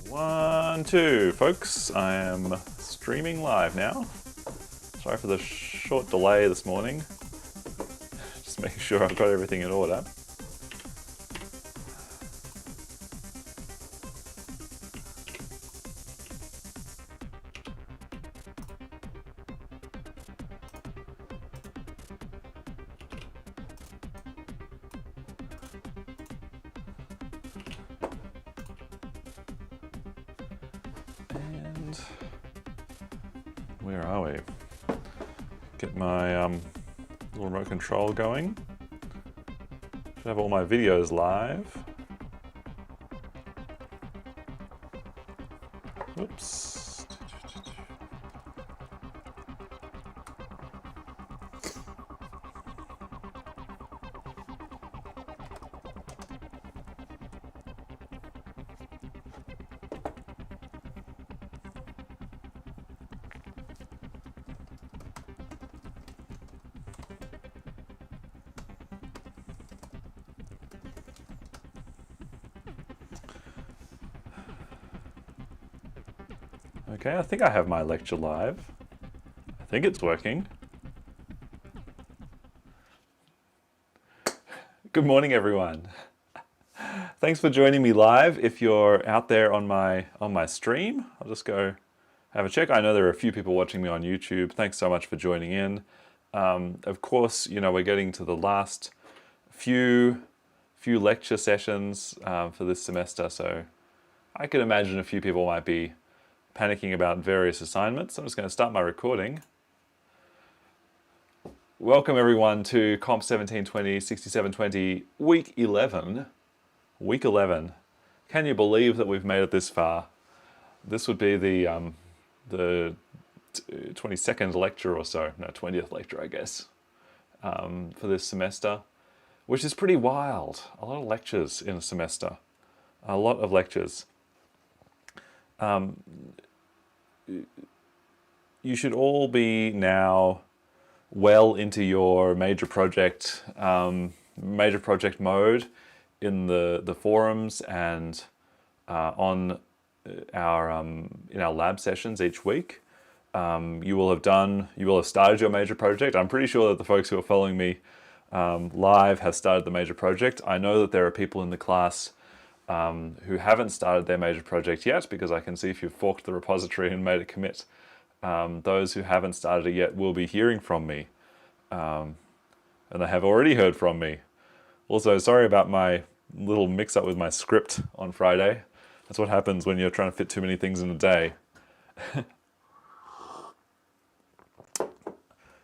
One, two, folks. I am streaming live now. Sorry for the short delay this morning. Just making sure I've got everything in order. Where are we? Get my little remote control going. Should have all my videos live. Oops. Okay, I think I have my lecture live. I think it's working. Good morning, everyone. Thanks for joining me live. If you're out there on my stream, I'll just go have a check. I know there are a few people watching me on YouTube. Thanks so much for joining in. Of course, you know, we're getting to the last few lecture sessions for this semester, so I can imagine a few people might be panicking about various assignments. I'm just going to start my recording. Welcome everyone to Comp 1720, 6720, week 11. Week 11. Can you believe that we've made it this far? This would be the 22nd lecture or so, no, 20th lecture, I guess, for this semester, which is pretty wild. A lot of lectures in a semester. A lot of lectures. You should all be now well into your major project mode in the forums and on in our lab sessions each week. You will have started your major project. I'm pretty sure that the folks who are following me live have started the major project. I know that there are people in the class who haven't started their major project yet, because I can see if you've forked the repository and made a commit. Those who haven't started it yet will be hearing from me, and they have already heard from me. Also, sorry about my little mix-up with my script on Friday. That's what happens when you're trying to fit too many things in a day.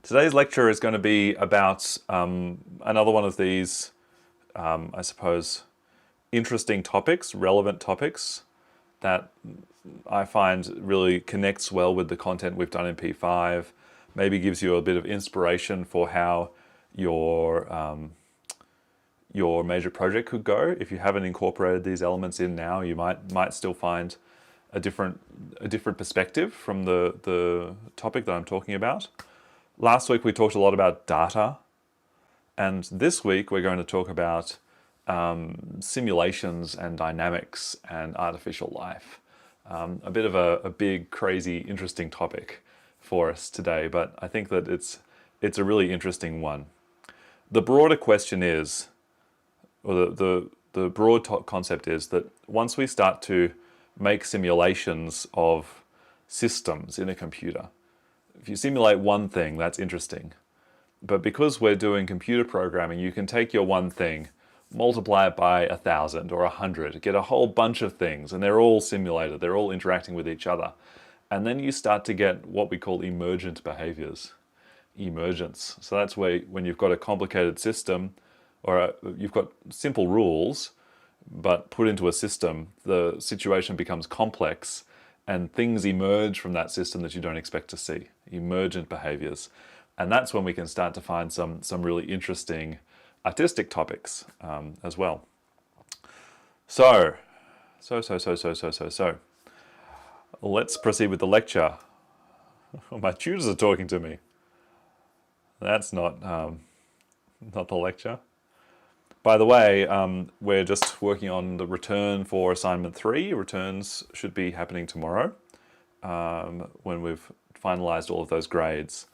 Today's lecture is going to be about another one of these, I suppose, interesting topics, relevant topics that I find really connects well with the content we've done in P5, maybe gives you a bit of inspiration for how your major project could go. If you haven't incorporated these elements in now, you might still find a different perspective from the topic that I'm talking about. Last week we talked a lot about data, and this week we're going to talk about simulations and dynamics and artificial life. A bit of a big, crazy, interesting topic for us today, but I think that it's a really interesting one. The broader question is, or the broad concept is that once we start to make simulations of systems in a computer, if you simulate one thing, that's interesting. But because we're doing computer programming, you can take your one thing, multiply it by 1,000 or 100, get a whole bunch of things, and they're all simulated, they're all interacting with each other. And then you start to get what we call emergent behaviors, emergence. So that's where when you've got a complicated system, or you've got simple rules, but put into a system, the situation becomes complex and things emerge from that system that you don't expect to see, emergent behaviors. And that's when we can start to find some really interesting artistic topics as well. So, let's proceed with the lecture. My tutors are talking to me. That's not the lecture. By the way, we're just working on the return for assignment 3. Returns should be happening tomorrow when we've finalized all of those grades.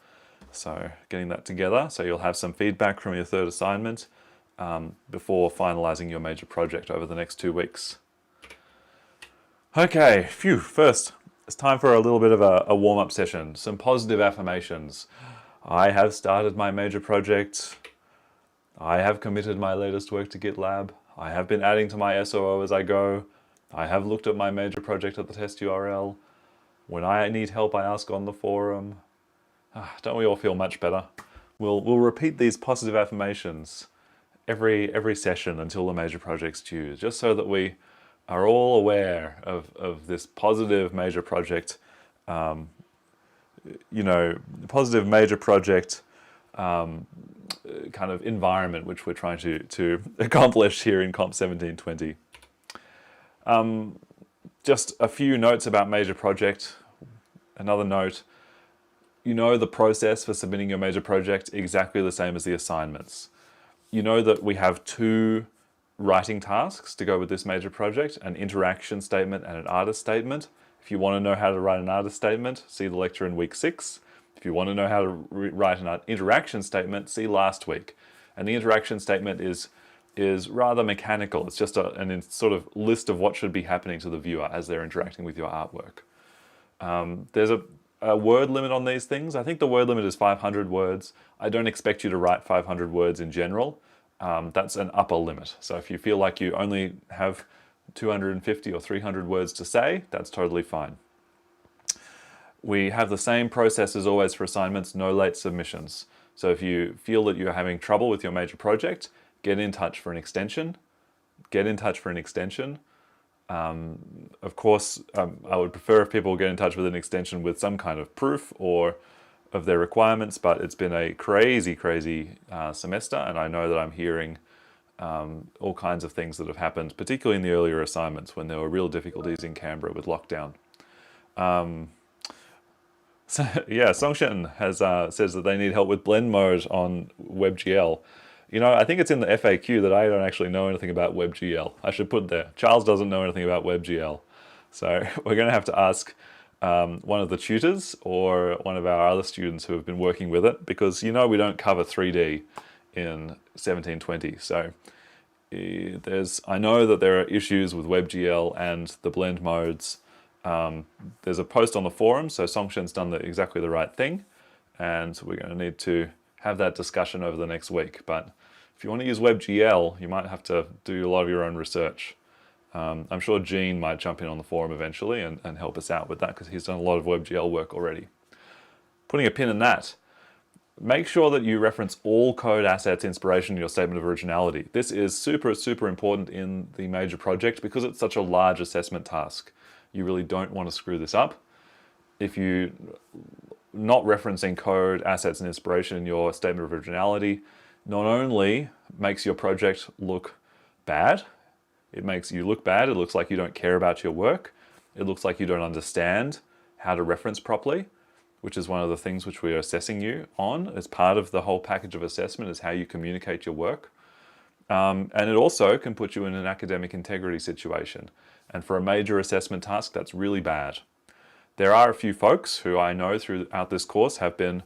So getting that together. So you'll have some feedback from your third assignment before finalizing your major project over the next 2 weeks. Okay, first, it's time for a little bit of a warm-up session. Some positive affirmations. I have started my major project. I have committed my latest work to GitLab. I have been adding to my SOO as I go. I have looked at my major project at the test URL. When I need help, I ask on the forum. Don't we all feel much better? We'll repeat these positive affirmations every session until the major project's due, just so that we are all aware of this positive major project, positive major project kind of environment which we're trying to accomplish here in Comp 1720. Just a few notes about major project. Another note, you know the process for submitting your major project exactly the same as the assignments. You know that we have 2 writing tasks to go with this major project, an interaction statement and an artist statement. If you want to know how to write an artist statement, see the lecture in week 6. If you want to know how to write an interaction statement, see last week. And the interaction statement is rather mechanical. It's just an sort of list of what should be happening to the viewer as they're interacting with your artwork. There's a word limit on these things. I think the word limit is 500 words. I don't expect you to write 500 words in general. That's an upper limit. So if you feel like you only have 250 or 300 words to say, that's totally fine. We have the same process as always for assignments, no late submissions. So if you feel that you're having trouble with your major project, get in touch for an extension. Of course, I would prefer if people get in touch with an extension with some kind of proof or of their requirements, but it's been a crazy semester, and I know that I'm hearing all kinds of things that have happened, particularly in the earlier assignments when there were real difficulties in Canberra with lockdown. So yeah, Songshen has says that they need help with blend mode on WebGL. You know, I think it's in the FAQ that I don't actually know anything about WebGL. I should put there. Charles doesn't know anything about WebGL. So we're going to have to ask one of the tutors or one of our other students who have been working with it, because we don't cover 3D in 1720. So I know that there are issues with WebGL and the blend modes. There's a post on the forum, so Songshen's done exactly the right thing, and we're going to need to have that discussion over the next week. But if you want to use WebGL, you might have to do a lot of your own research. I'm sure Gene might jump in on the forum eventually and help us out with that, because he's done a lot of WebGL work already. Putting a pin in that, make sure that you reference all code assets inspiration in your statement of originality. This is super important in the major project because it's such a large assessment task. You really don't want to screw this up. If you're not referencing code, assets, and inspiration in your statement of originality, not only makes your project look bad, it makes you look bad, it looks like you don't care about your work, it looks like you don't understand how to reference properly, which is one of the things which we are assessing you on as part of the whole package of assessment, is how you communicate your work. And it also can put you in an academic integrity situation. And for a major assessment task, that's really bad. There are a few folks who I know throughout this course have been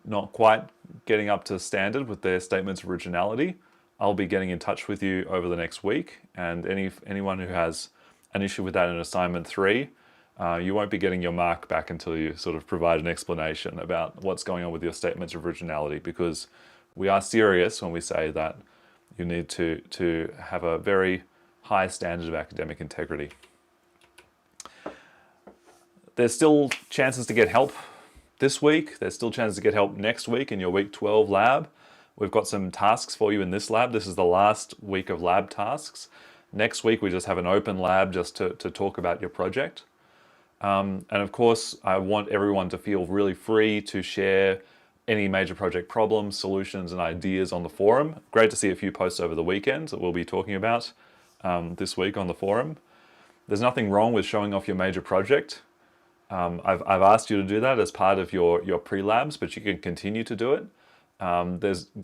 not quite getting up to standard with their statements of originality. I'll be getting in touch with you over the next week, and anyone who has an issue with that in assignment 3, you won't be getting your mark back until you sort of provide an explanation about what's going on with your statements of originality, because we are serious when we say that you need to have a very high standard of academic integrity. There's still chances to get help this week. There's still chances to get help next week in your week 12 lab. We've got some tasks for you in this lab. This is the last week of lab tasks. Next week, we just have an open lab just to talk about your project. And of course, I want everyone to feel really free to share any major project problems, solutions, and ideas on the forum. Great to see a few posts over the weekend that we'll be talking about this week on the forum. There's nothing wrong with showing off your major project. I've asked you to do that as part of your pre-labs, but you can continue to do it.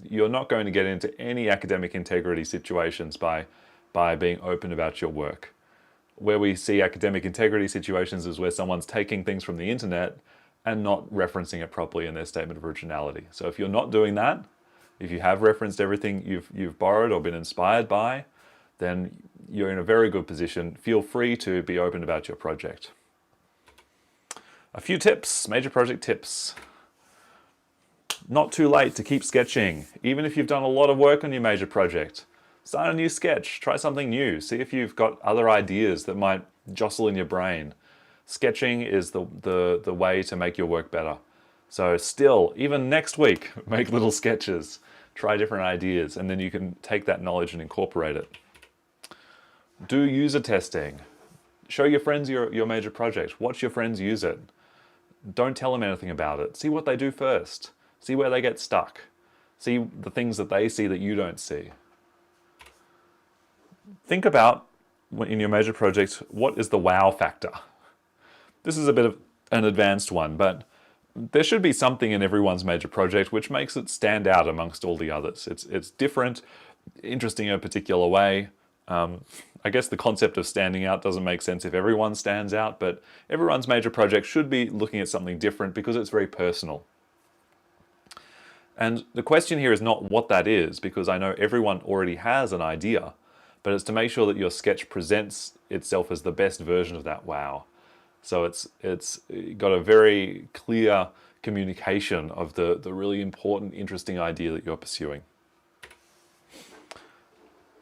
You're not going to get into any academic integrity situations by being open about your work. Where we see academic integrity situations is where someone's taking things from the internet and not referencing it properly in their statement of originality. So if you're not doing that, if you have referenced everything you've borrowed or been inspired by, then you're in a very good position. Feel free to be open about your project. A few tips, major project tips. Not too late to keep sketching. Even if you've done a lot of work on your major project, start a new sketch, try something new, see if you've got other ideas that might jostle in your brain. Sketching is the way to make your work better. So still, even next week, make little sketches, try different ideas, and then you can take that knowledge and incorporate it. Do user testing. Show your friends your major project. Watch your friends use it. Don't tell them anything about it. See what they do first. See where they get stuck. See the things that they see that you don't see. Think about, in your major project, what is the wow factor? This is a bit of an advanced one, but there should be something in everyone's major project which makes it stand out amongst all the others. It's different, interesting in a particular way. I guess the concept of standing out doesn't make sense if everyone stands out, but everyone's major project should be looking at something different because it's very personal. And the question here is not what that is, because I know everyone already has an idea, but it's to make sure that your sketch presents itself as the best version of that wow. So it's got a very clear communication of the really important, interesting idea that you're pursuing.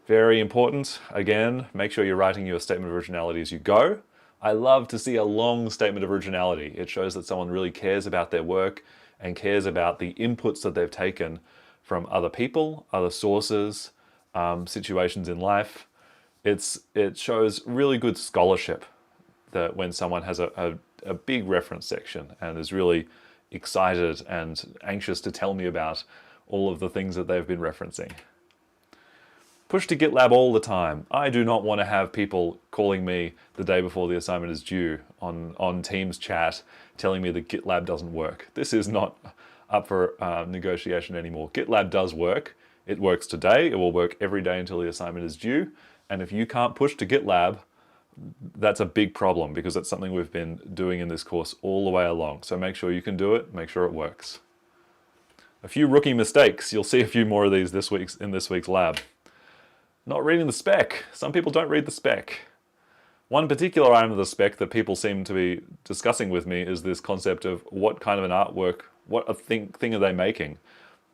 Very important, again, make sure you're writing your statement of originality as you go. I love to see a long statement of originality. It shows that someone really cares about their work and cares about the inputs that they've taken from other people, other sources, situations in life. It shows really good scholarship that when someone has a big reference section and is really excited and anxious to tell me about all of the things that they've been referencing. Push to GitLab all the time. I do not want to have people calling me the day before the assignment is due on Teams chat telling me that GitLab doesn't work. This is not up for negotiation anymore. GitLab does work. It works today. It will work every day until the assignment is due. And if you can't push to GitLab, that's a big problem because that's something we've been doing in this course all the way along. So make sure you can do it. Make sure it works. A few rookie mistakes. You'll see a few more of these in this week's lab. Not reading the spec. Some people don't read the spec. One particular item of the spec that people seem to be discussing with me is this concept of what kind of an artwork, what thing are they making?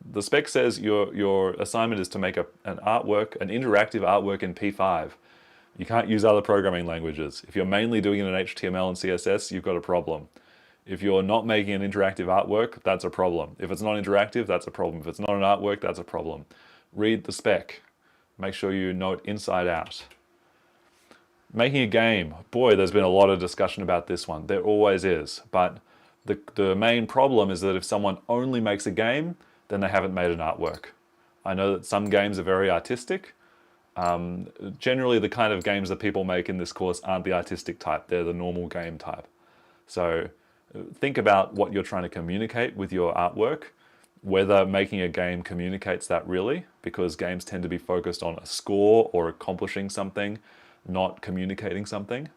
The spec says your assignment is to make an artwork, an interactive artwork in P5. You can't use other programming languages. If you're mainly doing it in HTML and CSS, you've got a problem. If you're not making an interactive artwork, that's a problem. If it's not interactive, that's a problem. If it's not an artwork, that's a problem. Read the spec. Make sure you know it inside out. Making a game. Boy, there's been a lot of discussion about this one. There always is. But the main problem is that if someone only makes a game, then they haven't made an artwork. I know that some games are very artistic. Generally, the kind of games that people make in this course aren't the artistic type. They're the normal game type. So think about what you're trying to communicate with your artwork, whether making a game communicates that really, because games tend to be focused on a score or accomplishing something, not communicating something.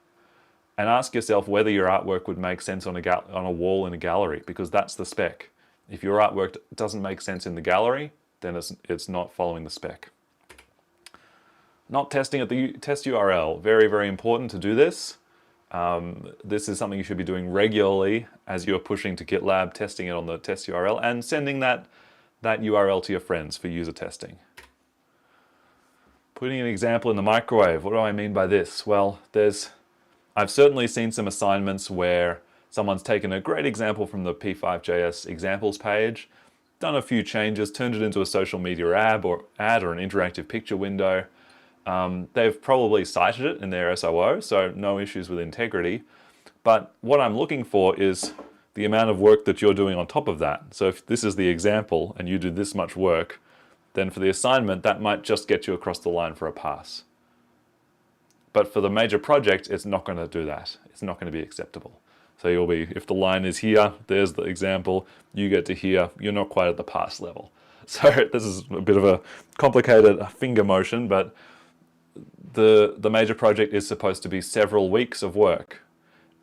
And ask yourself whether your artwork would make sense on a wall in a gallery, because that's the spec. If your artwork doesn't make sense in the gallery, then it's not following the spec. Not testing at the test URL. Very, very important to do this. This is something you should be doing regularly as you're pushing to GitLab, testing it on the test URL, and sending that URL to your friends for user testing. Putting an example in the microwave. What do I mean by this? Well, I've certainly seen some assignments where someone's taken a great example from the P5JS examples page, done a few changes, turned it into a social media ad or an interactive picture window. They've probably cited it in their SOO, so no issues with integrity. But what I'm looking for is the amount of work that you're doing on top of that. So if this is the example and you do this much work, then for the assignment, that might just get you across the line for a pass. But for the major project, it's not going to do that. It's not going to be acceptable. So you'll be, if the line is here, there's the example, you get to here, you're not quite at the pass level. So this is a bit of a complicated finger motion, but the major project is supposed to be several weeks of work.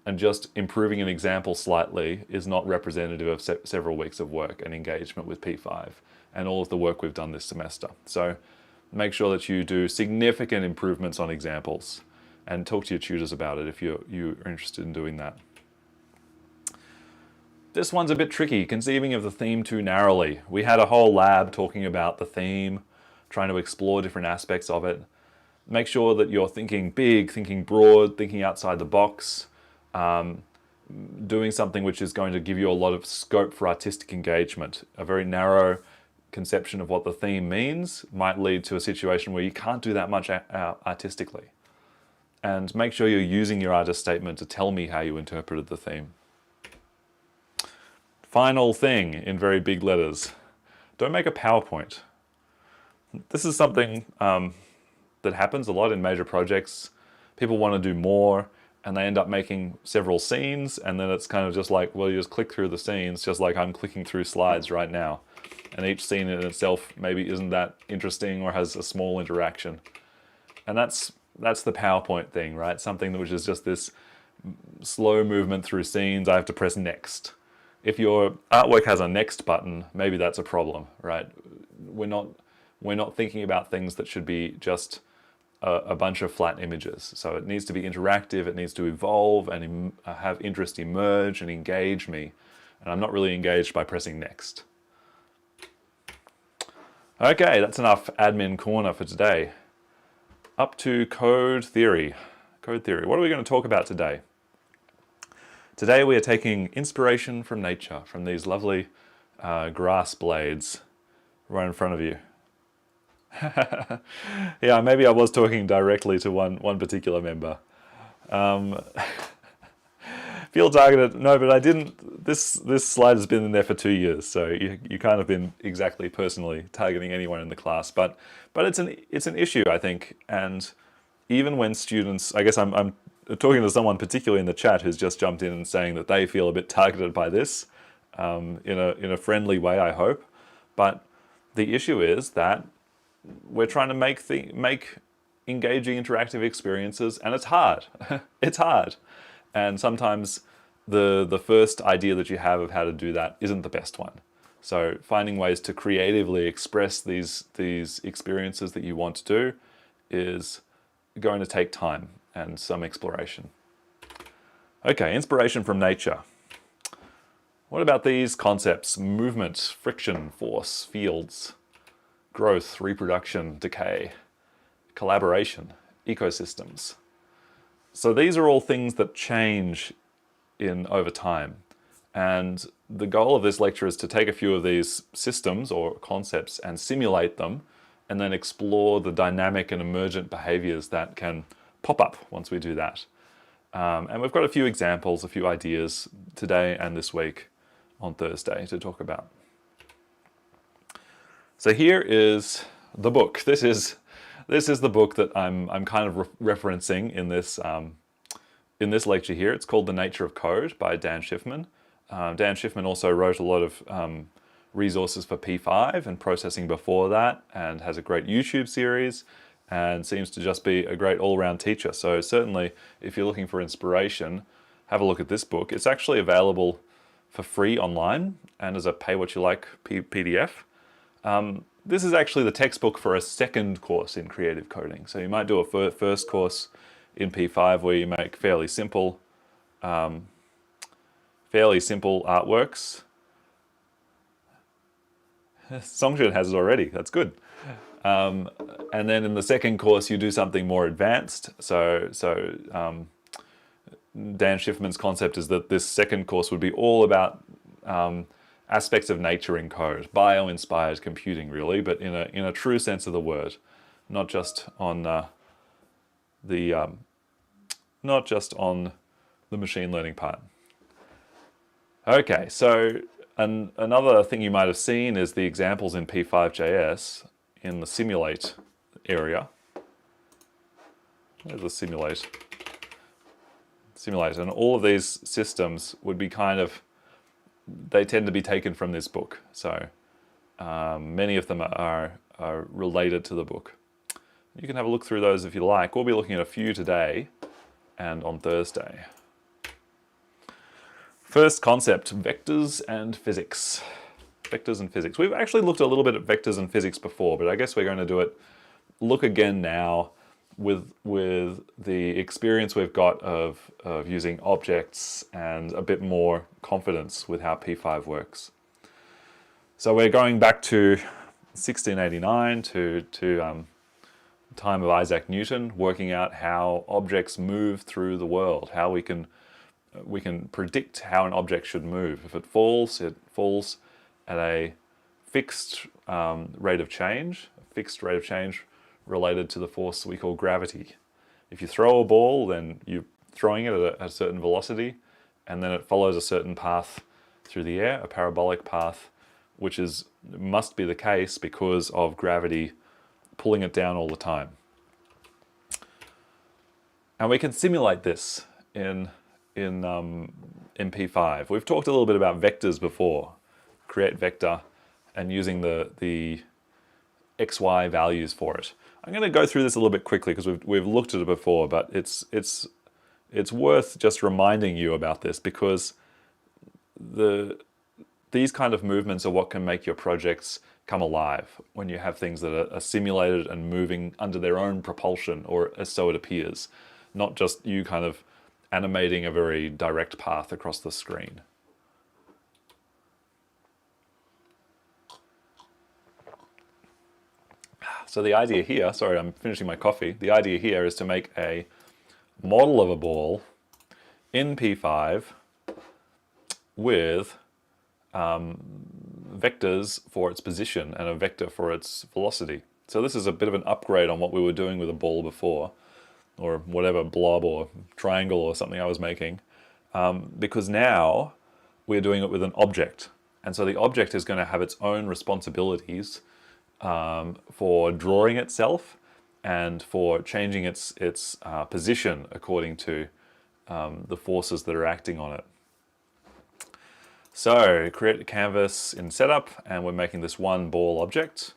And just improving an example slightly is not representative of several weeks of work and engagement with P5 and all of the work we've done this semester. So make sure that you do significant improvements on examples and talk to your tutors about it if you're interested in doing that. This one's a bit tricky, conceiving of the theme too narrowly. We had a whole lab talking about the theme, trying to explore different aspects of it. Make sure that you're thinking big, thinking broad, thinking outside the box, doing something which is going to give you a lot of scope for artistic engagement. A very narrow conception of what the theme means might lead to a situation where you can't do that much artistically. And make sure you're using your artist statement to tell me how you interpreted the theme. Final thing in very big letters, don't make a PowerPoint. This is something that happens a lot in major projects. People want to do more and they end up making several scenes, and then it's kind of just like, well, you just click through the scenes just like I'm clicking through slides right now. And each scene in itself maybe isn't that interesting or has a small interaction. And that's the PowerPoint thing, right? Something which is just this slow movement through scenes. I have to press next. If your artwork has a next button, maybe that's a problem, right? We're not thinking about things that should be just a bunch of flat images. So it needs to be interactive, it needs to evolve and have interest emerge and engage me. And I'm not really engaged by pressing next. Okay, that's enough admin corner for today. Up to code theory. Code theory. What are we going to talk about today? Today we are taking inspiration from nature, from these lovely grass blades right in front of you. Yeah, maybe I was talking directly to one particular member. Feel targeted? No, but I didn't. This slide has been in there for 2 years, so you can't have been exactly personally targeting anyone in the class. But it's an issue, I think, and even when students, I guess I'm talking to someone particularly in the chat who's just jumped in and saying that they feel a bit targeted by this, in a friendly way, I hope. But the issue is that we're trying to make engaging interactive experiences, and it's hard. It's hard. And sometimes the first idea that you have of how to do that isn't the best one. So finding ways to creatively express these experiences that you want to do is going to take time and some exploration. Okay, inspiration from nature. What about these concepts? Movement, friction, force, fields, growth, reproduction, decay, collaboration, ecosystems. So these are all things that change over time. And the goal of this lecture is to take a few of these systems or concepts and simulate them, and then explore the dynamic and emergent behaviors that can pop up once we do that. And we've got a few examples, a few ideas today and this week on Thursday to talk about. So here is the book. This is the book that I'm kind of referencing in this lecture here. It's called The Nature of Code by Dan Schiffman. Dan Schiffman also wrote a lot of resources for P5 and processing before that, and has a great YouTube series, and seems to just be a great all-around teacher. So certainly, if you're looking for inspiration, have a look at this book. It's actually available for free online and as a pay-what-you-like PDF. This is actually the textbook for a second course in creative coding. So you might do a first course in P5 where you make fairly simple artworks. Songshin has it already, that's good. And then in the second course you do something more advanced. So Dan Schiffman's concept is that this second course would be all about aspects of nature in code, bio-inspired computing, really, but in a true sense of the word, not just on the machine learning part. Okay, so another thing you might have seen is the examples in P5.js in the simulate area. There's the simulate, and all of these systems would be they tend to be taken from this book. So many of them are related to the book. You can have a look through those if you like. We'll be looking at a few today and on Thursday. First concept, vectors and physics. Vectors and physics. We've actually looked a little bit at vectors and physics before, but I guess we're going to look again now with the experience we've got of using objects and a bit more confidence with how P5 works. So we're going back to 1689 to time of Isaac Newton, working out how objects move through the world, how we can predict how an object should move. If it falls at a fixed rate of change, related to the force we call gravity. If you throw a ball, then you're throwing it at a certain velocity, and then it follows a certain path through the air, a parabolic path, which must be the case because of gravity pulling it down all the time. And we can simulate this in P5. We've talked a little bit about vectors before, create vector, and using the XY values for it. I'm going to go through this a little bit quickly because we've looked at it before, but it's worth just reminding you about this because these kind of movements are what can make your projects come alive when you have things that are simulated and moving under their own propulsion, or so it appears, not just you kind of animating a very direct path across the screen. So the idea here, sorry, I'm finishing my coffee. The idea here is to make a model of a ball in P5 with vectors for its position and a vector for its velocity. So this is a bit of an upgrade on what we were doing with a ball before, or whatever blob or triangle or something I was making, because now we're doing it with an object. And so the object is going to have its own responsibilities for drawing itself and for changing its position according to the forces that are acting on it. So create a canvas in setup, and we're making this one ball object,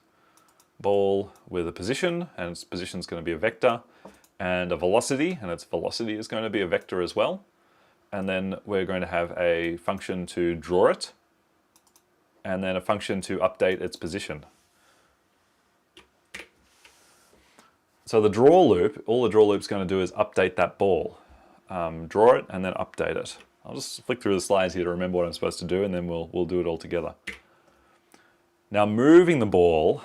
ball with a position, and its position is going to be a vector, and a velocity, and its velocity is going to be a vector as well. And then we're going to have a function to draw it, and then a function to update its position. So the draw loop, all the draw loop's going to do is update that ball. Draw it and then update it. I'll just flick through the slides here to remember what I'm supposed to do, and then we'll do it all together. Now moving the ball,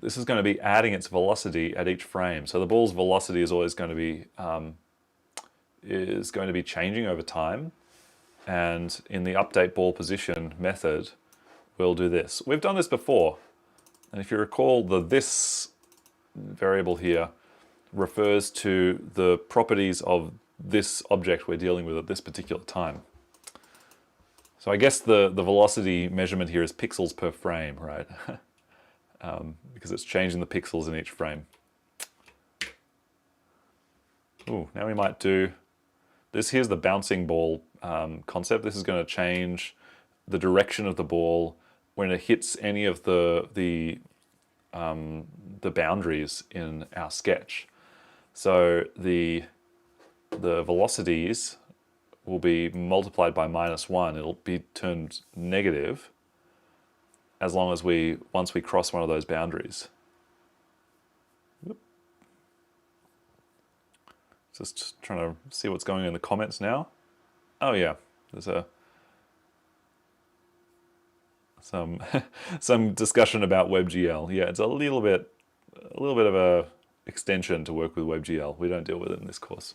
this is going to be adding its velocity at each frame. So the ball's velocity is always going to be changing over time. And in the update ball position method, we'll do this. We've done this before. And if you recall, this variable here refers to the properties of this object we're dealing with at this particular time. So I guess the velocity measurement here is pixels per frame, right? Because it's changing the pixels in each frame. Ooh, now we might do this. Here's the bouncing ball concept. This is going to change the direction of the ball when it hits any of the boundaries in our sketch. So the velocities will be multiplied by -1. It'll be turned negative as long as once we cross one of those boundaries. Whoop. Just trying to see what's going on in the comments now. Oh yeah, there's some discussion about WebGL. Yeah, it's a little bit of a extension to work with WebGL. We don't deal with it in this course.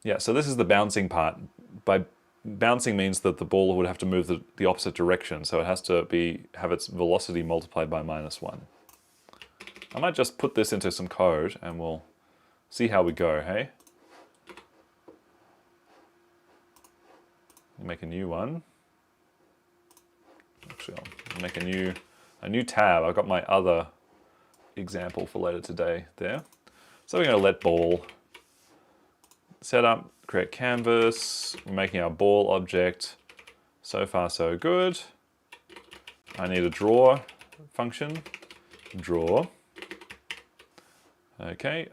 Yeah, so this is the bouncing part. By bouncing means that the ball would have to move the opposite direction, so it has to have its velocity multiplied by -1. I might just put this into some code and we'll see how we go, hey? Make a new one. Actually, I'll make a new tab. I've got my other example for later today there. So we're going to let ball setup, create canvas. We're making our ball object. So far, so good. I need a draw function. Draw. Okay.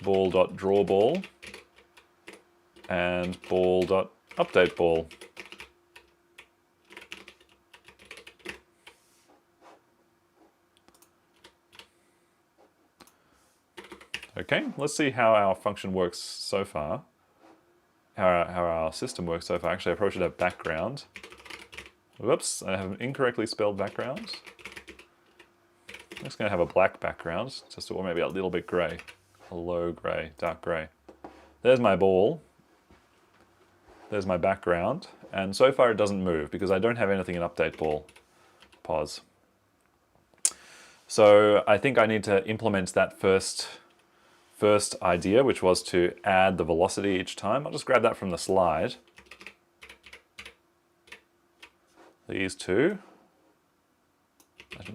Ball.drawBall and ball.updateBall. Okay, let's see how our function works so far. How our system works so far. Actually, I probably should have background. Whoops, I have an incorrectly spelled background. I'm just going to have a black background, just or maybe a little bit grey. A low grey, dark grey. There's my ball. There's my background. And so far it doesn't move because I don't have anything in update ball. Pause. So I think I need to implement that first idea, which was to add the velocity each time. I'll just grab that from the slide. These two.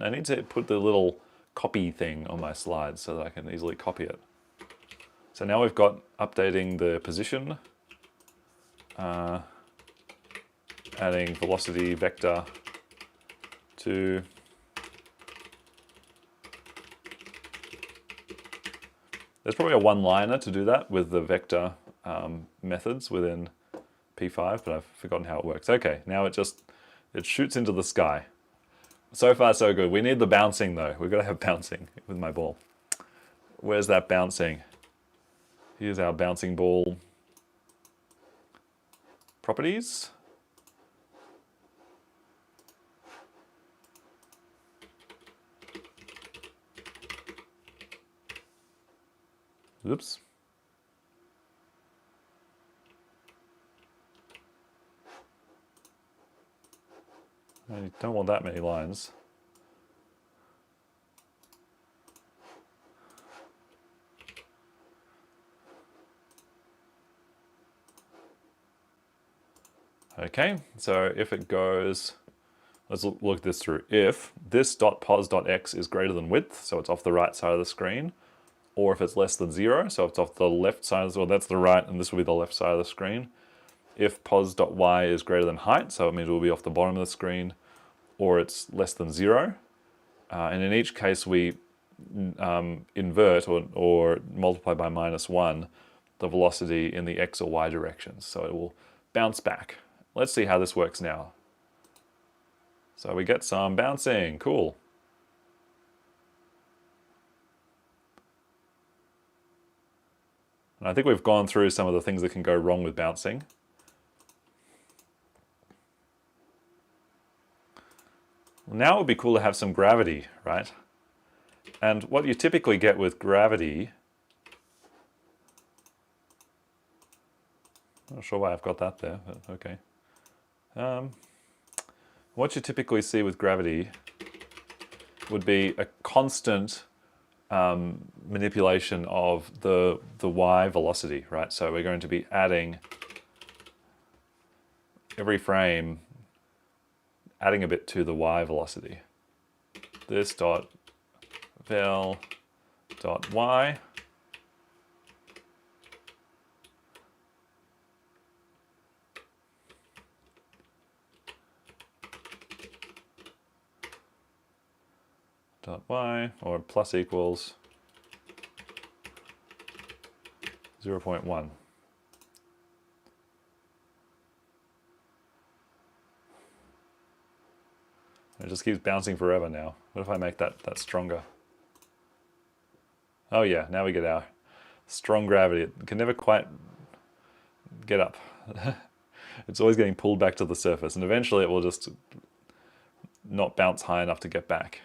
I need to put the little copy thing on my slide so that I can easily copy it. So now we've got updating the position, adding velocity vector to there's probably a one-liner to do that with the vector methods within P5, but I've forgotten how it works. Okay, now it shoots into the sky. So far, so good. We need the bouncing, though. We've got to have bouncing with my ball. Where's that bouncing? Here's our bouncing ball properties. Oops. I don't want that many lines. Okay, so if it goes, let's look this through. If this .pos.x is greater than width, so it's off the right side of the screen, or if it's less than 0, so it's off the left side, well that's the right, and this will be the left side of the screen. If pos.y is greater than height, so it means it will be off the bottom of the screen, or it's less than 0. And in each case we invert or multiply by -1 the velocity in the x or y directions. So it will bounce back. Let's see how this works now. So we get some bouncing, cool. And I think we've gone through some of the things that can go wrong with bouncing. Now it would be cool to have some gravity, right? And what you typically get with gravity, I'm not sure why I've got that there, but okay. What you typically see with gravity would be a constant manipulation of the y velocity, right? So we're going to be adding every frame, adding a bit to the y velocity. This dot vel dot y dot y, or plus equals 0.1. It just keeps bouncing forever now. What if I make that stronger? Oh yeah, now we get our strong gravity. It can never quite get up. It's always getting pulled back to the surface, and eventually it will just not bounce high enough to get back.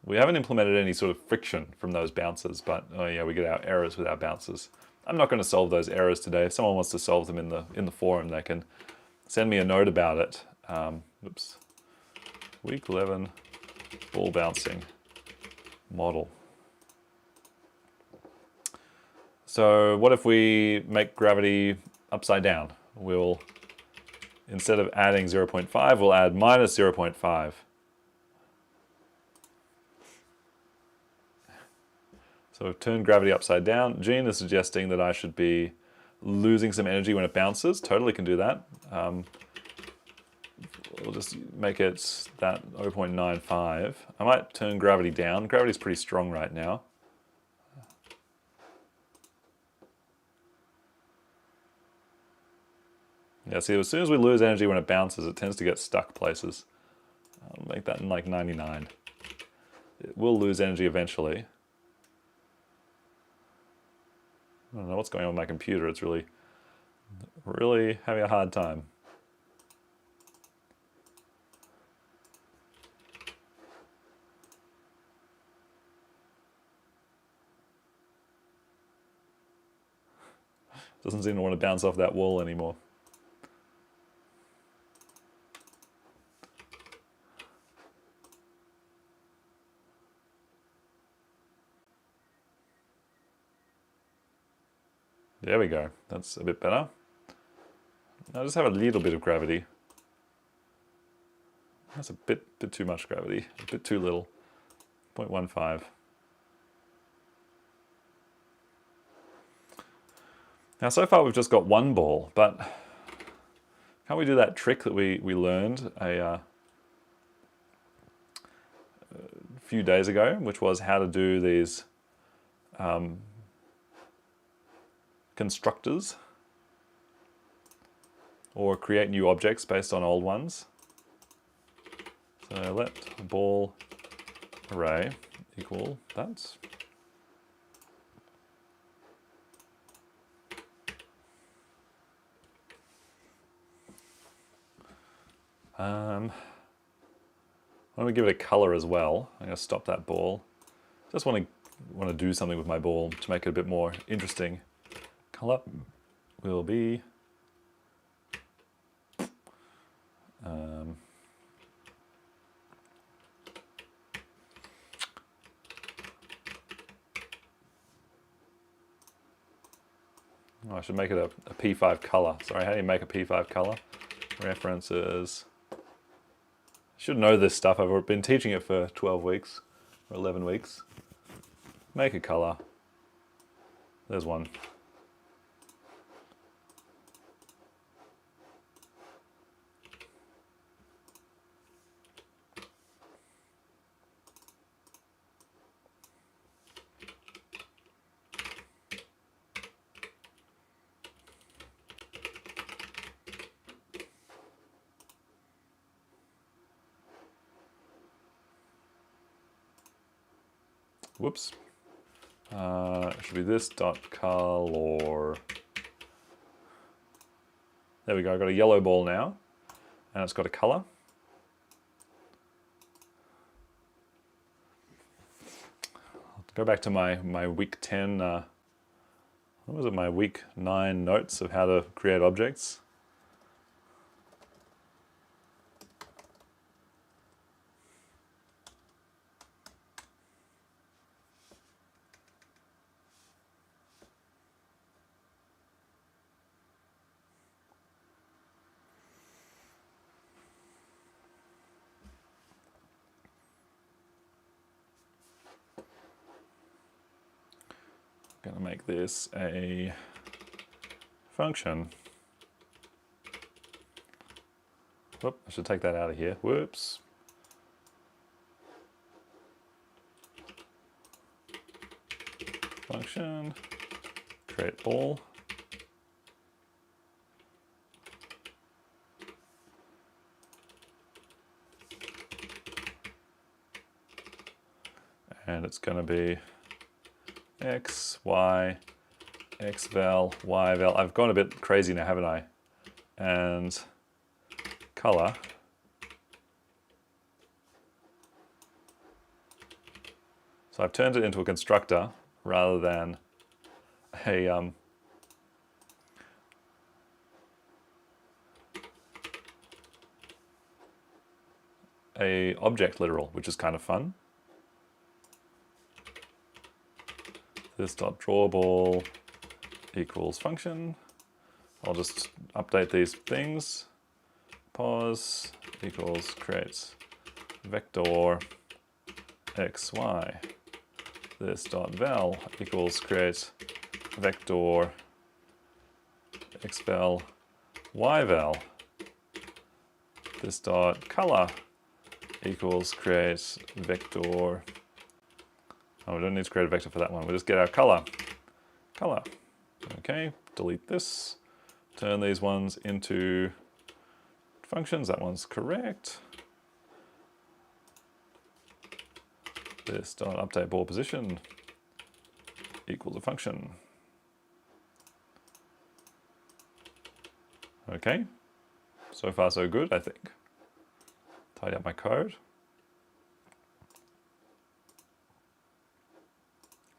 We haven't implemented any sort of friction from those bounces, but oh yeah, we get our errors with our bounces. I'm not going to solve those errors today. If someone wants to solve them in the forum, they can send me a note about it. Oops. Week 11 ball bouncing model. So what if we make gravity upside down? We'll, instead of adding 0.5, we'll add minus 0.5. So we've turned gravity upside down. Gene is suggesting that I should be losing some energy when it bounces. Totally can do that. We'll just make it that 0.95. I might turn gravity down. Gravity's pretty strong right now. Yeah, see, as soon as we lose energy when it bounces, it tends to get stuck places. I'll make that in like 99. It will lose energy eventually. I don't know what's going on with my computer. It's really having a hard time. Doesn't seem to want to bounce off that wall anymore. There we go. That's a bit better. I'll just have a little bit of gravity. That's a bit too much gravity, a bit too little. 0.15. Now so far we've just got one ball, but can't we do that trick that we learned a few days ago, which was how to do these constructors or create new objects based on old ones. So let ball array equal that. Why don't we give it a color as well? I'm going to stop that ball. Just want to do something with my ball to make it a bit more interesting. Color will be I should make it a P5 color. Sorry, how do you make a P5 color? References. I should know this stuff. I've been teaching it for 12 weeks or 11 weeks. Make a color. There's one. Whoops. It should be this dot color. There we go. I've got a yellow ball now, and it's got a color. I'll go back to my week 10. What was it? My week 9 notes of how to create objects. Going to make this a function. Whoop, I should take that out of here. Whoops. Function, create ball. And it's going to be X, Y, X val, Y val. I've gone a bit crazy now, haven't I? And color. So I've turned it into a constructor rather than a object literal, which is kind of fun. This dot drawBall equals function. I'll just update these things. Pos equals creates vector xy. This dot val equals creates vector xval yval. This dot color equals create vector. Oh, we don't need to create a vector for that one. We'll just get our color. Color. Okay, delete this. Turn these ones into functions. That one's correct. This dot update ball position equals a function. Okay, so far so good, I think. Tidy up my code.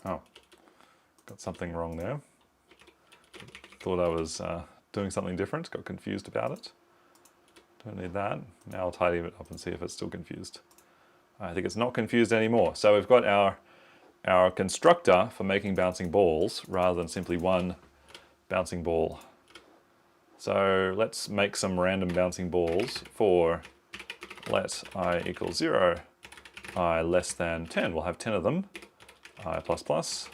Oh, got something wrong there. Thought I was doing something different, got confused about it. Don't need that. Now I'll tidy it up and see if it's still confused. I think it's not confused anymore. So we've got our constructor for making bouncing balls rather than simply one bouncing ball. So let's make some random bouncing balls for let I equals 0, I less than 10. We'll have 10 of them. I plus plus.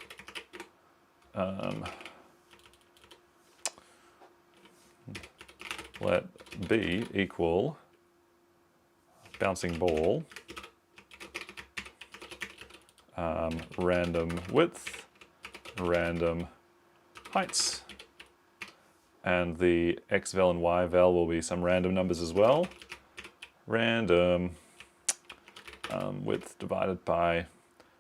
Let b equal bouncing ball random width, random heights. And the xval and yval will be some random numbers as well. Random width divided by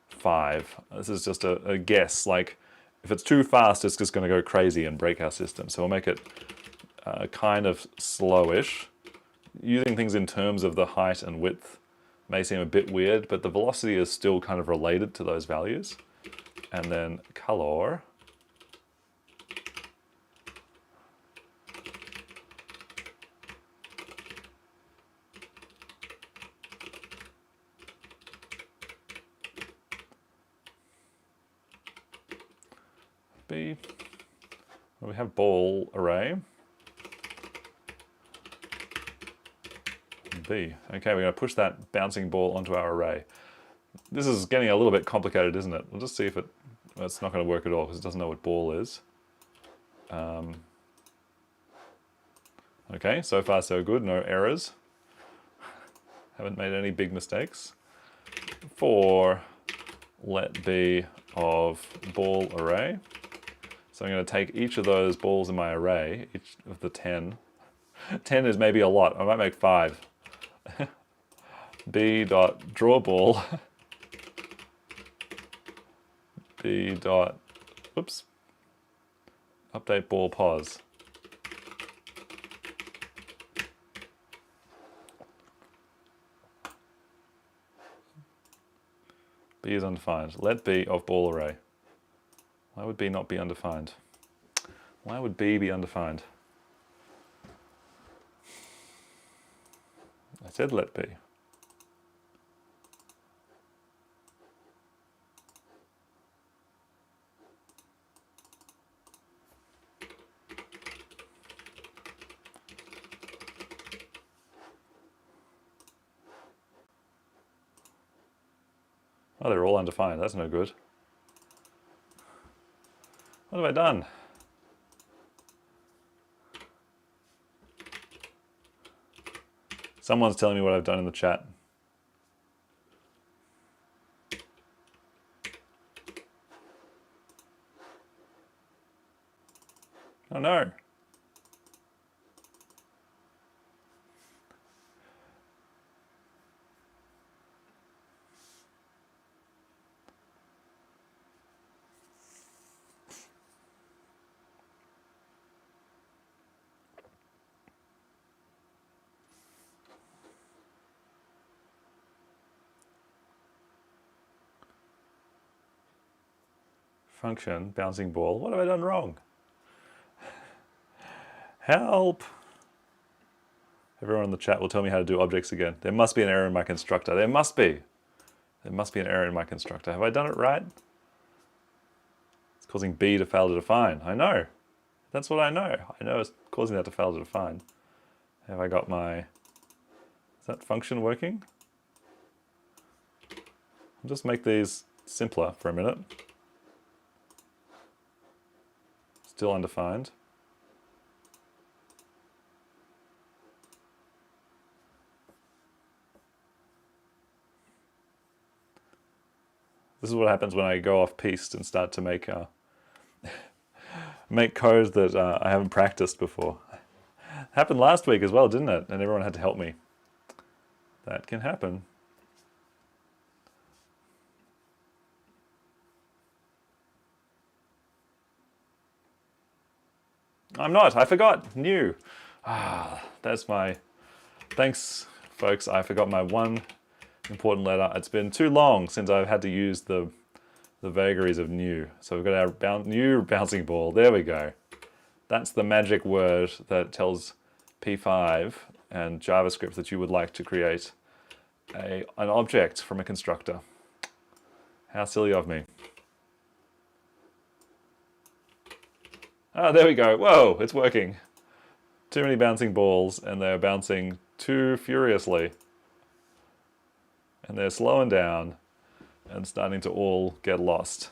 5. This is just a guess. Like, if it's too fast, it's just going to go crazy and break our system. So we'll make it kind of slowish. Using things in terms of the height and width may seem a bit weird, but the velocity is still kind of related to those values. And then color. B. Well, we have ball array. B. Okay, we're going to push that bouncing ball onto our array. This is getting a little bit complicated, isn't it? We'll just see if it's not going to work at all because it doesn't know what ball is. Okay, so far so good, no errors. Haven't made any big mistakes. For let b of ball array. So I'm going to take each of those balls in my array, each of the 10. 10 is maybe a lot. I might make 5. b dot drawBall. b dot, whoops, update ball pos. B is undefined. Let b of ball array. Why would b not be undefined? Why would b be undefined? I said let b. Oh, they're all undefined. That's no good. What have I done? Someone's telling me what I've done in the chat. Oh no. function, bouncing ball. What have I done wrong? Help! Everyone in the chat will tell me how to do objects again. There must be an error in my constructor. There must be. There must be an error in my constructor. Have I done it right? It's causing B to fail to define. I know. That's what I know. I know it's causing that to fail to define. Have I got my... Is that function working? I'll just make these simpler for a minute. Still undefined. This is what happens when I go off piste and start to make make code that I haven't practiced before. Happened last week as well, didn't it? And everyone had to help me. That can happen. I'm not. I forgot. New. That's my... Thanks, folks. I forgot my one important letter. It's been too long since I've had to use the vagaries of new. So we've got our new bouncing ball. There we go. That's the magic word that tells P5 and JavaScript that you would like to create an object from a constructor. How silly of me. Ah, there we go. Whoa, it's working. Too many bouncing balls, and they're bouncing too furiously. And they're slowing down and starting to all get lost.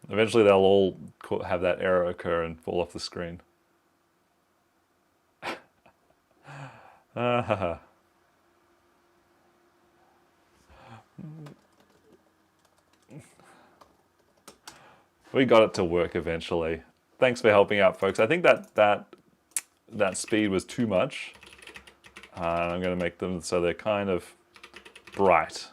Eventually they'll all have that error occur and fall off the screen. We got it to work eventually. Thanks for helping out, folks. I think that speed was too much. And I'm going to make them so they're kind of bright.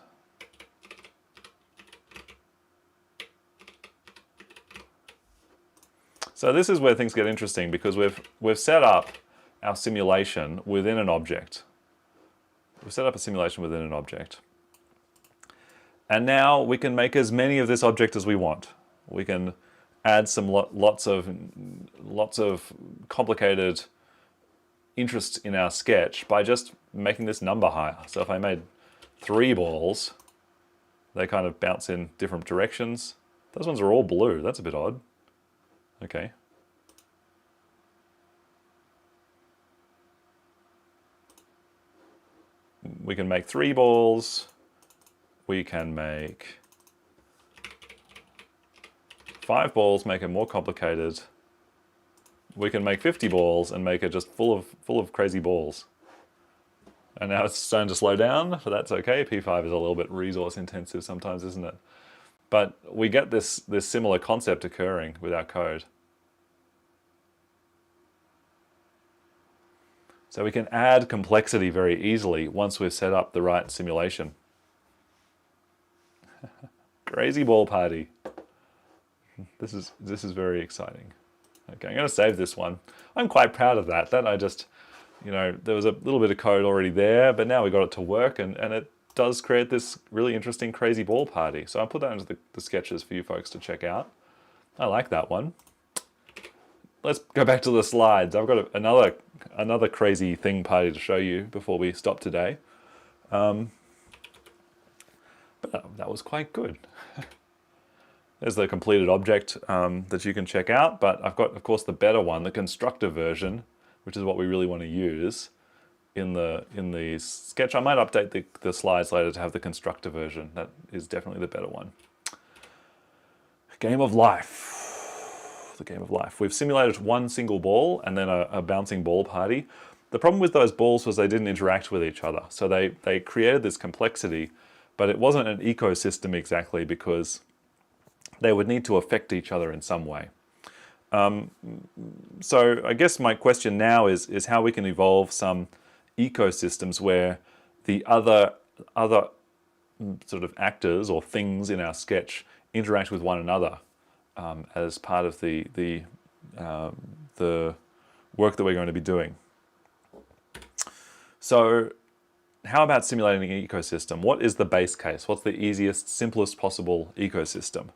So this is where things get interesting, because we've set up our simulation within an object. We've set up a simulation within an object. And now we can make as many of this object as we want. We can add some lots of complicated interest in our sketch by just making this number higher. So if I made 3 balls, they kind of bounce in different directions. Those ones are all blue. That's a bit odd. Okay. We can make 3 balls. We can make 5 balls, make it more complicated. We can make 50 balls and make it just full of crazy balls. And now it's starting to slow down, but that's okay. P5 is a little bit resource intensive sometimes, isn't it? But we get this similar concept occurring with our code. So we can add complexity very easily once we've set up the right simulation. Crazy ball party. This is very exciting. Okay, I'm going to save this one. I'm quite proud of that. That I just, there was a little bit of code already there, but now we got it to work, and it does create this really interesting crazy ball party. So I'll put that into the sketches for you folks to check out. I like that one. Let's go back to the slides. I've got another crazy thing party to show you before we stop today. But that was quite good. There's the completed object that you can check out, but I've got, of course, the better one, the constructor version, which is what we really want to use in the sketch. I might update the slides later to have the constructor version. That is definitely the better one. Game of life. The game of life. We've simulated one single ball and then a bouncing ball party. The problem with those balls was they didn't interact with each other. So they created this complexity, but it wasn't an ecosystem exactly, because they would need to affect each other in some way. So I guess my question now is how we can evolve some ecosystems where the other sort of actors or things in our sketch interact with one another as part of the work that we're going to be doing. So how about simulating an ecosystem? What is the base case? What's the easiest, simplest possible ecosystem?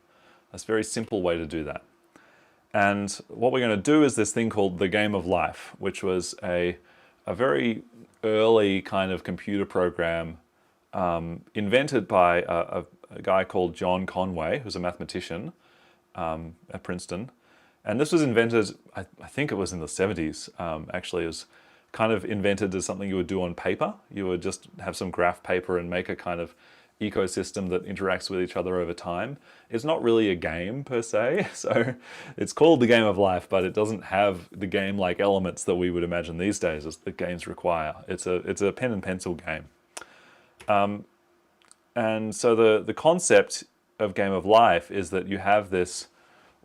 That's a very simple way to do that. And what we're going to do is this thing called the game of life, which was a very early kind of computer program invented by a guy called John Conway, who's a mathematician at Princeton. And this was invented, I think it was in the 70s, actually. It was kind of invented as something you would do on paper. You would just have some graph paper and make a kind of ecosystem that interacts with each other over time. It's not really a game per se, so it's called the game of life, but it doesn't have the game-like elements that we would imagine these days as the games require. It's a pen and pencil game. And so the concept of game of life is that you have this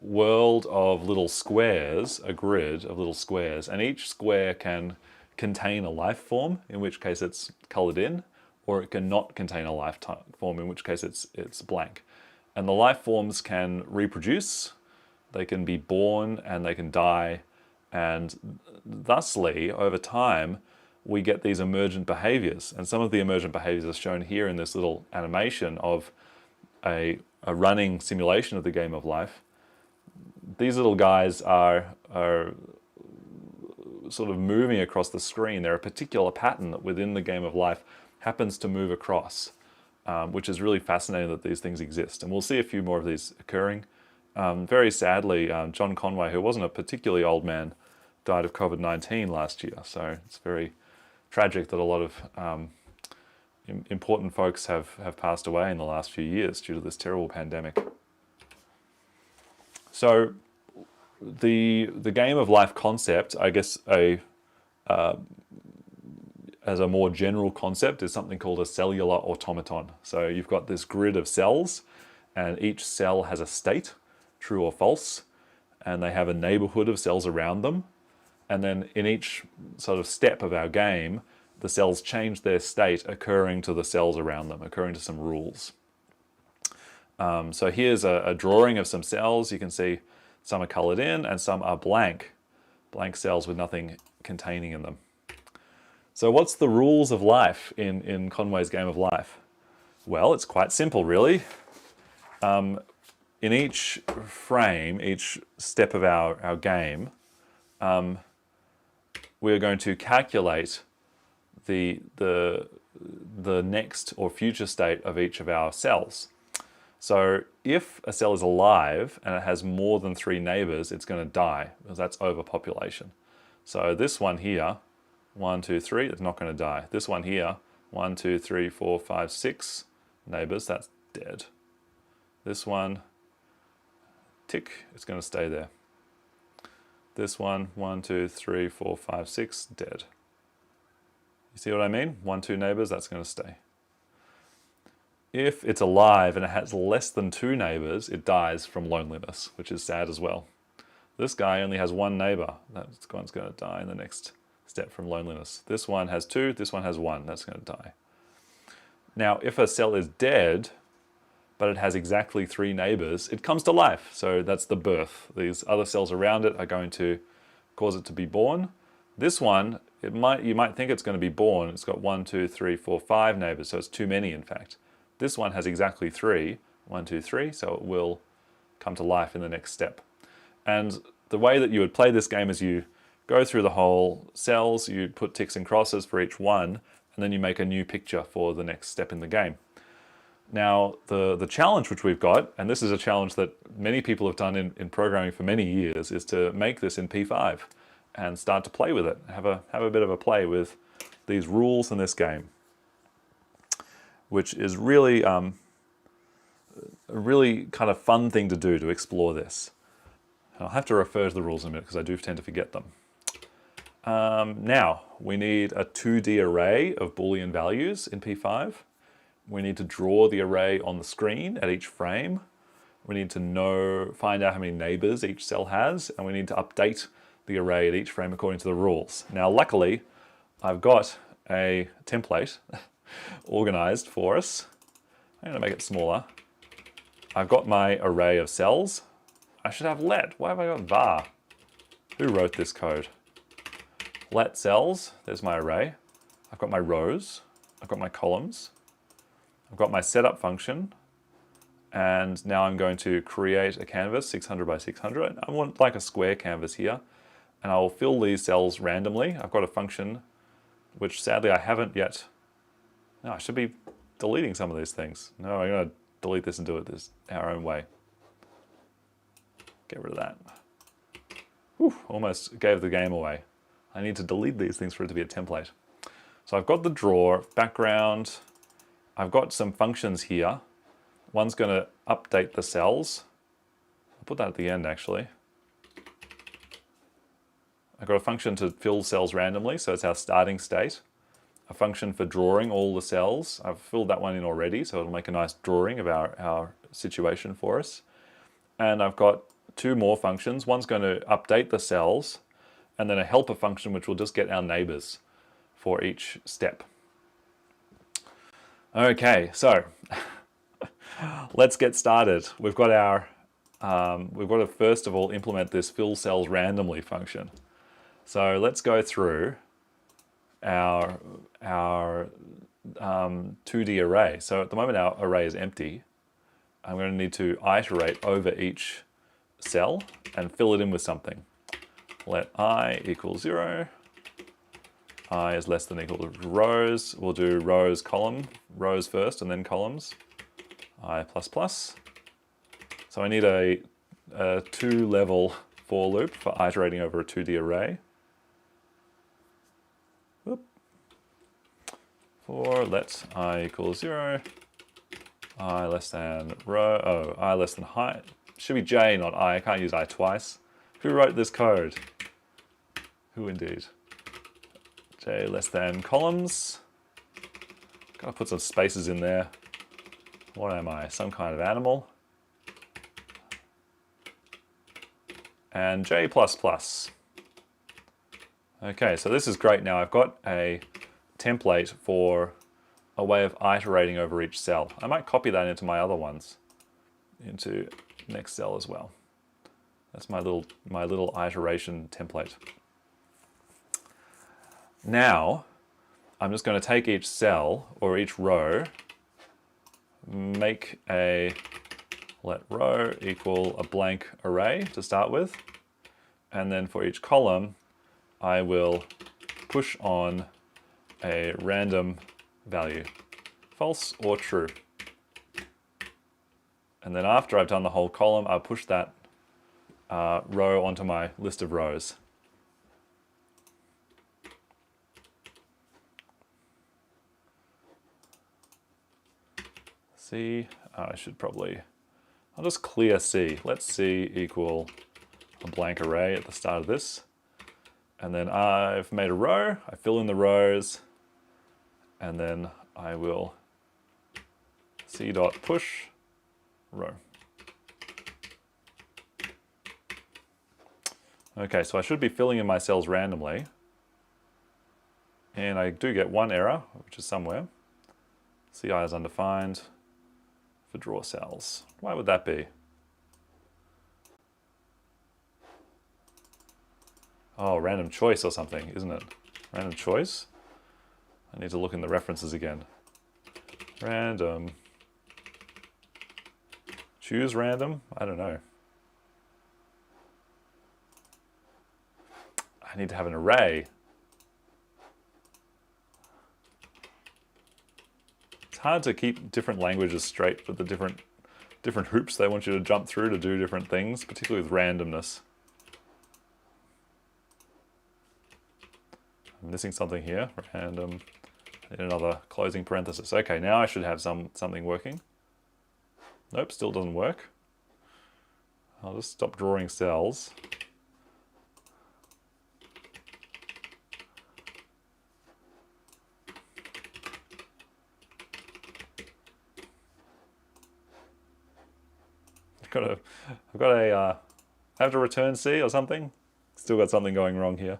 world of little squares, a grid of little squares, and each square can contain a life form, in which case it's colored in, or it can not contain a life form, in which case it's blank. And the life forms can reproduce, they can be born, and they can die, and thusly, over time, we get these emergent behaviors. And some of the emergent behaviors are shown here in this little animation of a running simulation of the game of life. These little guys are sort of moving across the screen. They're a particular pattern that within the game of life happens to move across, which is really fascinating that these things exist. And we'll see a few more of these occurring. Very sadly, John Conway, who wasn't a particularly old man, died of COVID-19 last year. So it's very tragic that a lot of important folks have passed away in the last few years due to this terrible pandemic. So the game of life concept, I guess, as a more general concept, is something called a cellular automaton. So you've got this grid of cells, and each cell has a state, true or false, and they have a neighborhood of cells around them. And then in each sort of step of our game, the cells change their state occurring to the cells around them, occurring to some rules. So here's a drawing of some cells. You can see some are colored in and some are blank cells with nothing containing in them. So what's the rules of life in Conway's game of life? Well, it's quite simple, really. In each frame, each step of our game, we're going to calculate the next or future state of each of our cells. So if a cell is alive and it has more than 3 neighbors, it's going to die, because that's overpopulation. So this one here, 1, 2, 3, it's not going to die. This one here, 1, 2, 3, 4, 5, 6 neighbors, that's dead. This one, tick, it's going to stay there. This one, 1, 2, 3, 4, 5, 6, dead. You see what I mean? 1, 2 neighbors, that's going to stay. If it's alive and it has less than 2 neighbors, it dies from loneliness, which is sad as well. This guy only has 1 neighbor. That one's going to die in the next step from loneliness. This one has 2, this one has 1, that's going to die. Now, if a cell is dead, but it has exactly 3 neighbors, it comes to life. So that's the birth. These other cells around it are going to cause it to be born. This one, you might think it's going to be born. It's got 1, 2, 3, 4, 5 neighbors, so it's too many, in fact. This one has exactly 3, 1, 2, 3, so it will come to life in the next step. And the way that you would play this game is you go through the whole cells, you put ticks and crosses for each one, and then you make a new picture for the next step in the game. Now, the challenge which we've got, and this is a challenge that many people have done in programming for many years, is to make this in P5 and start to play with it, have a bit of a play with these rules in this game, which is really a really kind of fun thing to do, to explore this. I'll have to refer to the rules in a minute because I do tend to forget them. Now, we need a 2D array of Boolean values in P5. We need to draw the array on the screen at each frame. We need to find out how many neighbors each cell has, and we need to update the array at each frame according to the rules. Now, luckily, I've got a template organized for us. I'm going to make it smaller. I've got my array of cells. I should have let. Why have I got var? Who wrote this code? Let cells. There's my array. I've got my rows I've got my columns, I've got my setup function, and now I'm going to create a canvas 600 by 600. I want like a square canvas here, and I'll fill these cells randomly. I've got a function which sadly I haven't yet. No, I should be deleting some of these things. No, I'm going to delete this and do it our own way. Get rid of that. Whew, almost gave the game away. I need to delete these things for it to be a template. So I've got the draw, background. I've got some functions here. One's going to update the cells. I'll put that at the end actually. I've got a function to fill cells randomly, so it's our starting state. A function for drawing all the cells. I've filled that one in already, so it'll make a nice drawing of our situation for us. And I've got two more functions. One's going to update the cells, and then a helper function which will just get our neighbors for each step. Okay, so let's get started. We've got to first of all implement this fill cells randomly function. So let's go through our 2D array. So at the moment our array is empty. I'm going to need to iterate over each cell and fill it in with something. Let I equal 0. I is less than or equal to rows. We'll do rows first and then columns. I plus plus. So I need a 2-level for loop for iterating over a 2D array. Whoop. For let I equal 0, I less than I less than height. Should be J, not I. I can't use I twice. Who wrote this code? Who indeed? J less than columns. Gotta put some spaces in there. What am I? Some kind of animal. And J++. Okay, so this is great now. I've got a template for a way of iterating over each cell. I might copy that into my other ones, into next cell as well. That's my little iteration template. Now, I'm just going to take each cell or each row, make a let row equal a blank array to start with, and then for each column, I will push on a random value, false or true. And then after I've done the whole column, I'll push that row onto my list of rows. C, I should probably, I'll just clear C. Let C equal a blank array at the start of this. And then I've made a row, I fill in the rows, and then I will C.push row. Okay, so I should be filling in my cells randomly. And I do get one error, which is somewhere. CI is undefined for draw cells. Why would that be? Oh, random choice or something, isn't it? Random choice? I need to look in the references again. Random. Choose random? I don't know. I need to have an array. It's hard to keep different languages straight with the different hoops they want you to jump through to do different things, particularly with randomness. I'm missing something here. Random. I need another closing parenthesis. Okay, now I should have something working. Nope, still doesn't work. I'll just stop drawing cells. I have to return C or something. Still got something going wrong here.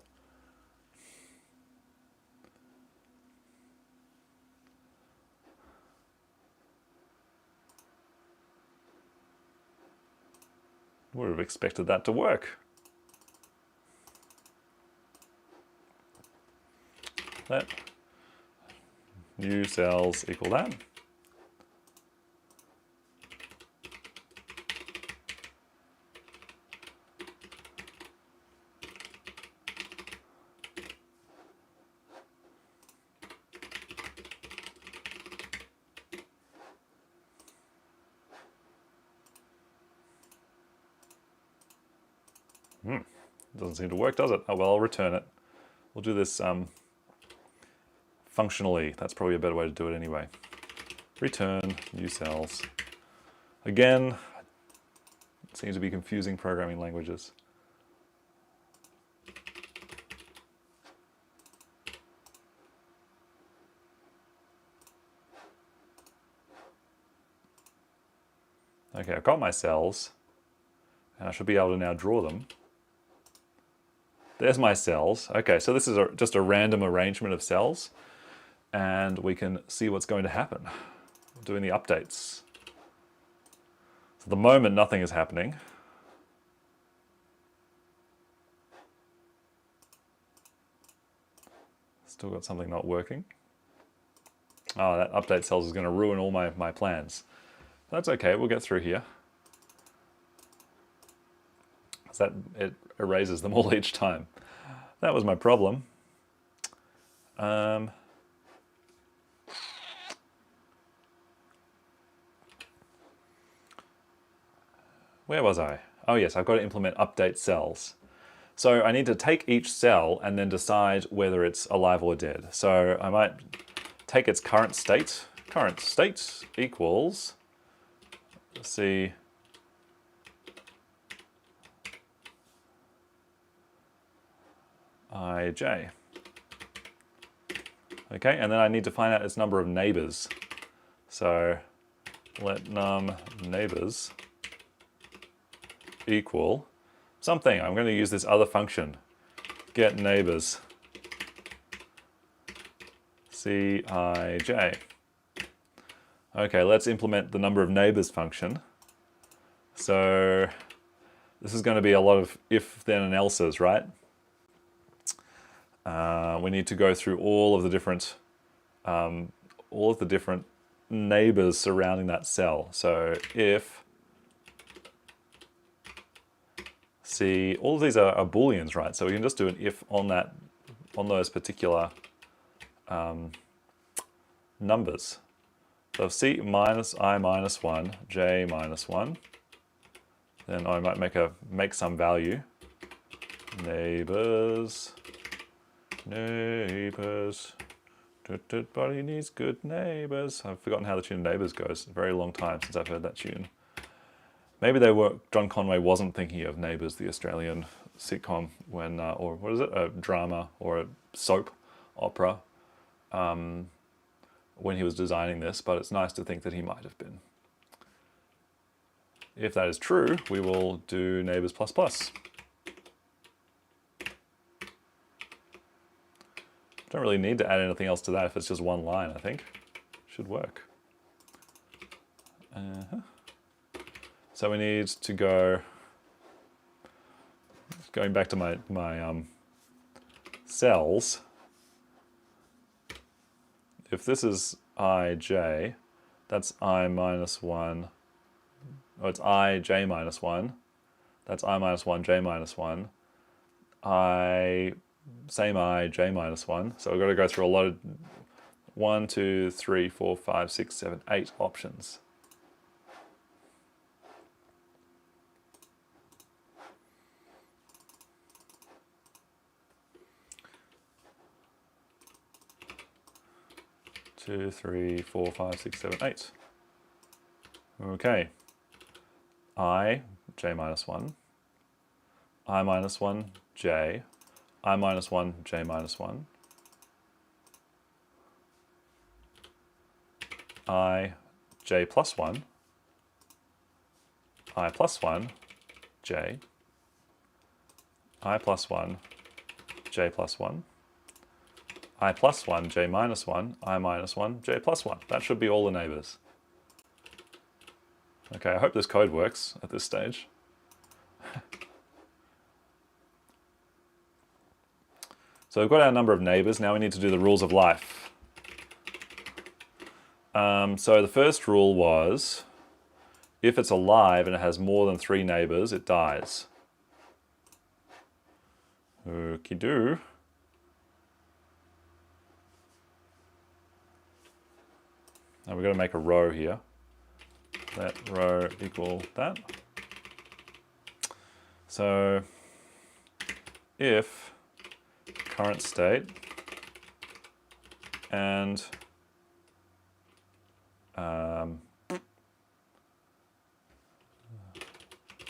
Would have expected that to work. new cells equal that. Doesn't seem to work, does it? Oh well, I'll return it. We'll do this functionally. That's probably a better way to do it anyway. Return new cells. Again, it seems to be confusing programming languages. Okay, I've got my cells, and I should be able to now draw them. There's my cells. Okay, so this is just a random arrangement of cells, and we can see what's going to happen. Doing the updates. So at the moment, nothing is happening. Still got something not working. Oh, that update cells is going to ruin all my plans. That's okay, we'll get through here. So that it erases them all each time. That was my problem. Where was I? Oh yes, I've got to implement update cells. So I need to take each cell and then decide whether it's alive or dead. So I might take its current state. Current state equals, let's see, ij. Okay, and then I need to find out its number of neighbors. So let num neighbors equal something. I'm going to use this other function, get neighbors, Cij. Okay, let's implement the number of neighbors function. So this is going to be a lot of if, then, and else's, right? We need to go through all of the different neighbors surrounding that cell. So if see, all of these are booleans, right? So we can just do an if on those particular numbers. So if c minus I minus 1, j minus 1, then I might make some value. Neighbors, everybody needs good neighbors. I've forgotten how the tune Neighbors goes. It's a very long time since I've heard that tune. Maybe John Conway wasn't thinking of Neighbours, the Australian sitcom, when, or what is it, a drama or a soap opera, when he was designing this, but it's nice to think that he might have been. If that is true, we will do Neighbours++. Don't really need to add anything else to that if it's just one line, I think. Should work. So we need to going back to my cells. If this is ij, that's I minus 1, oh, it's I, j minus 1. That's I minus 1, j minus 1. Same I, j minus 1. So we've got to go through a lot of 1, 2, 3, 4, 5, 6, 7, 8 options. Two, 3, 4, 5, 6, 7, 8. Okay. I, j minus 1. I minus 1, j. I minus 1, j minus 1. I, j plus 1. I plus 1, j. I plus 1, j plus 1. I plus 1, j minus 1, I minus 1, j plus 1. That should be all the neighbors. Okay, I hope this code works at this stage. So we've got our number of neighbors. Now we need to do the rules of life. So the first rule was, if it's alive and it has more than 3 neighbors, it dies. Okie-doo. Now we've got to make a row here. Let row equal that. So if current state and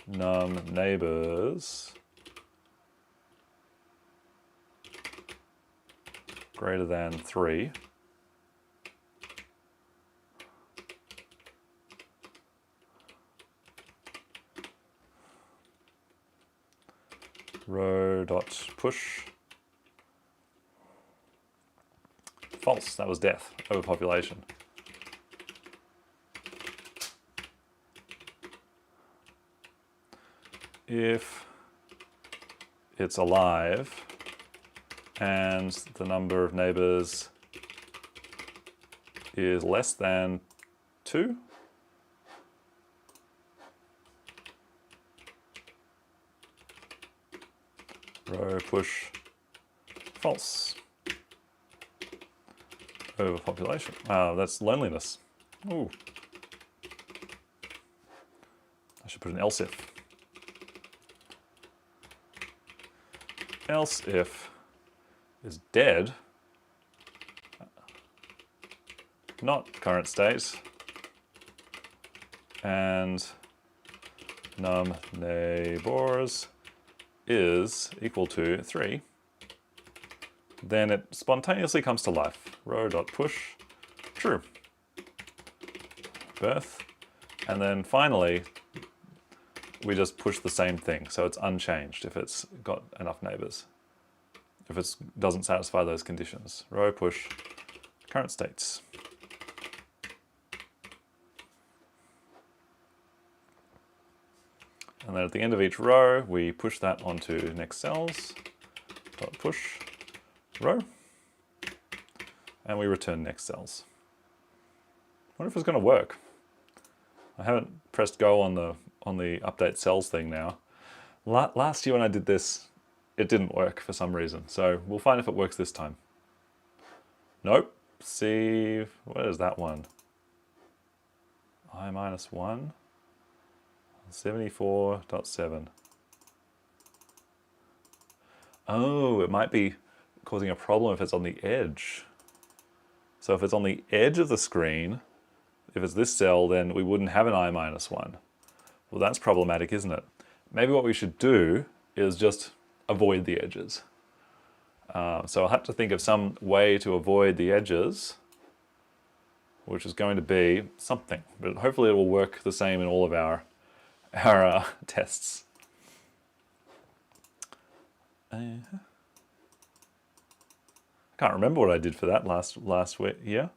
num neighbors greater than 3, row dot push false. That was death, overpopulation. If it's alive and the number of neighbors is less than 2, row push false. Overpopulation. That's loneliness. Ooh. I should put an else if. Else if is dead, not current state, and num neighbors is equal to 3, then it spontaneously comes to life. Row.push, true. Birth. And then finally, we just push the same thing, so it's unchanged if it's got enough neighbors. If it doesn't satisfy those conditions. Row push current states. And then at the end of each row, we push that onto next cells. Dot push row. And we return next cells. I wonder if it's going to work. I haven't pressed go on the update cells thing now. Last year when I did this, it didn't work for some reason. So we'll find if it works this time. Nope. See, what is that one? I minus 1. 74.7. Oh, it might be causing a problem if it's on the edge. So if it's on the edge of the screen, if it's this cell, then we wouldn't have an I minus 1. Well, that's problematic, isn't it? Maybe what we should do is just avoid the edges. So I'll have to think of some way to avoid the edges, which is going to be something. But hopefully it will work the same in all of our tests. I can't remember what I did for that last week. Yeah.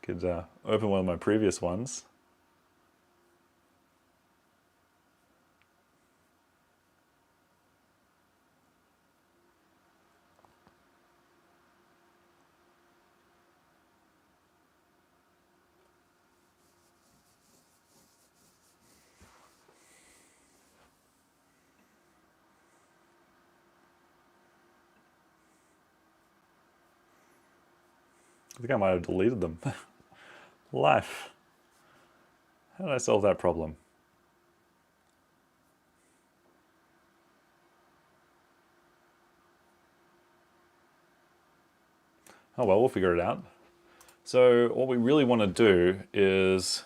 Could open one of my previous ones. I think I might have deleted them. Life. How did I solve that problem? Oh well, we'll figure it out. So what we really want to do is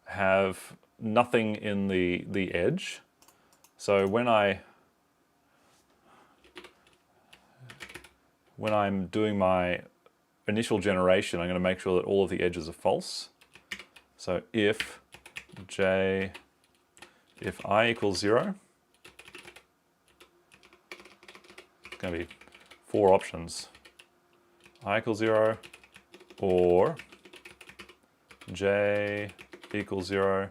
have nothing in the edge. So when I'm doing my initial generation, I'm going to make sure that all of the edges are false. So if I equals 0, it's going to be 4 options. I equals 0, or j equals 0,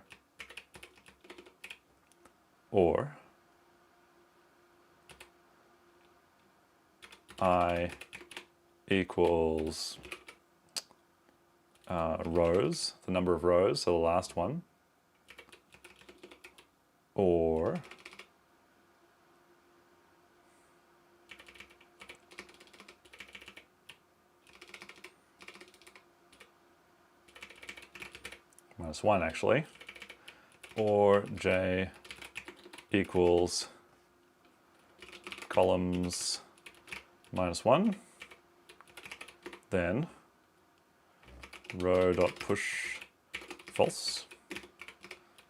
or I equals rows, the number of rows, so the last one, or -1 actually, or j equals columns -1, then row.push false.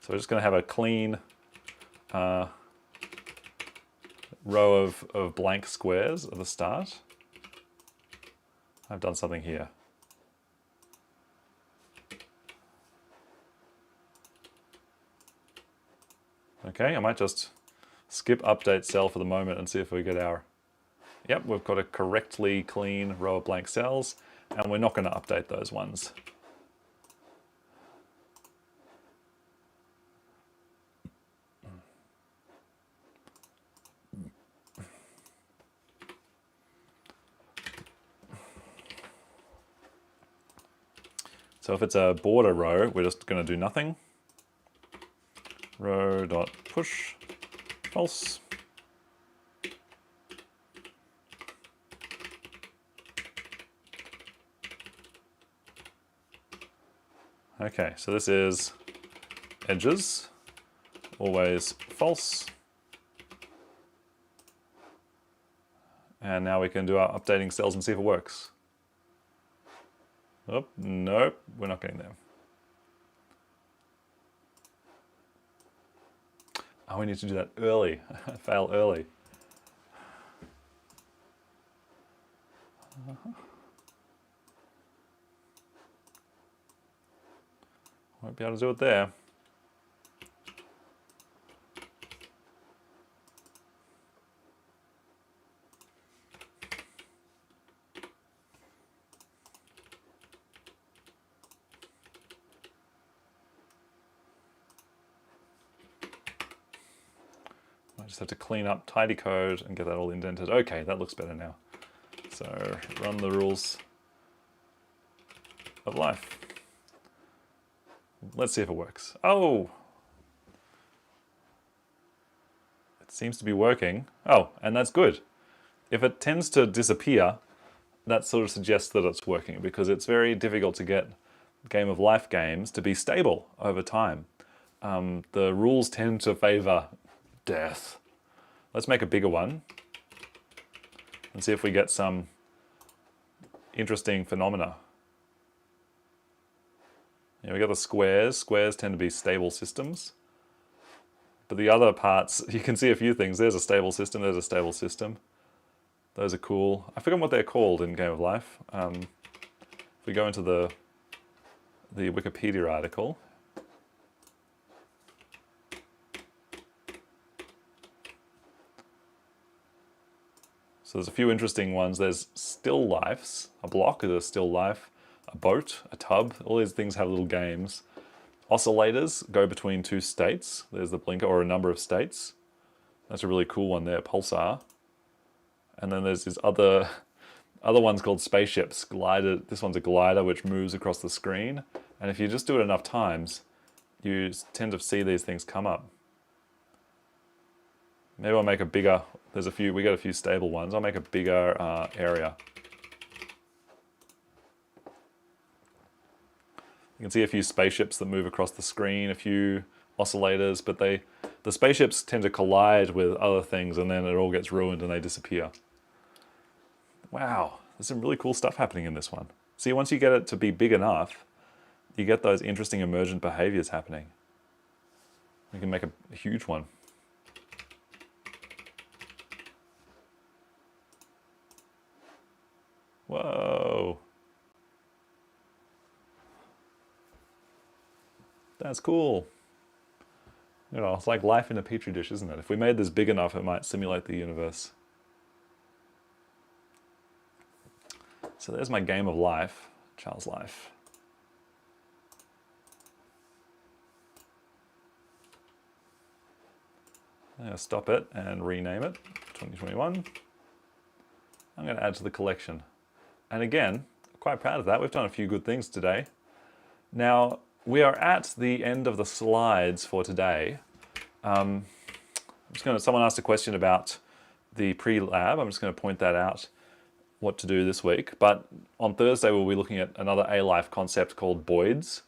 So we're just going to have a clean row of blank squares at the start. I've done something here. Okay, I might just skip update cell for the moment and see if we get our... Yep, we've got a correctly clean row of blank cells, and we're not going to update those ones. So if it's a border row, we're just going to do nothing. Row.push false. Okay, so this is edges, always false. And now we can do our updating cells and see if it works. Oh, nope, we're not getting there. Oh, we need to do that early. Fail early. Won't be able to do it there. I just have to clean up tidy code and get that all indented. Okay, that looks better now. So run the rules of life. Let's see if it works. Oh! It seems to be working. Oh, and that's good. If it tends to disappear, that sort of suggests that it's working, because it's very difficult to get game of life games to be stable over time. The rules tend to favor death. Let's make a bigger one and see if we get some interesting phenomena. Yeah, we got the squares. Squares tend to be stable systems. But the other parts, you can see a few things. There's a stable system, there's a stable system. Those are cool. I forget what they're called in Game of Life. If we go into the Wikipedia article, so there's a few interesting ones. There's still lifes. A block is a still life. A boat, a tub, all these things have little games. Oscillators go between two states. There's the blinker, or a number of states. That's a really cool one there, pulsar. And then there's this other ones called spaceships. Glider. This one's a glider which moves across the screen. And if you just do it enough times, you tend to see these things come up. Maybe I'll make a bigger, we got a few stable ones. I'll make a bigger area. You can see a few spaceships that move across the screen, a few oscillators, but the spaceships tend to collide with other things and then it all gets ruined and they disappear. Wow, there's some really cool stuff happening in this one. See, once you get it to be big enough, you get those interesting emergent behaviors happening. We can make a huge one. Whoa. That's cool. You know, it's like life in a petri dish, isn't it? If we made this big enough, it might simulate the universe. So there's my game of life, Charles' life. I'm going to stop it and rename it, 2021. I'm going to add to the collection. And again, quite proud of that. We've done a few good things today. Now, we are at the end of the slides for today. Someone asked a question about the pre-lab. I'm just going to point that out, what to do this week. But on Thursday, we'll be looking at another ALife concept called boids,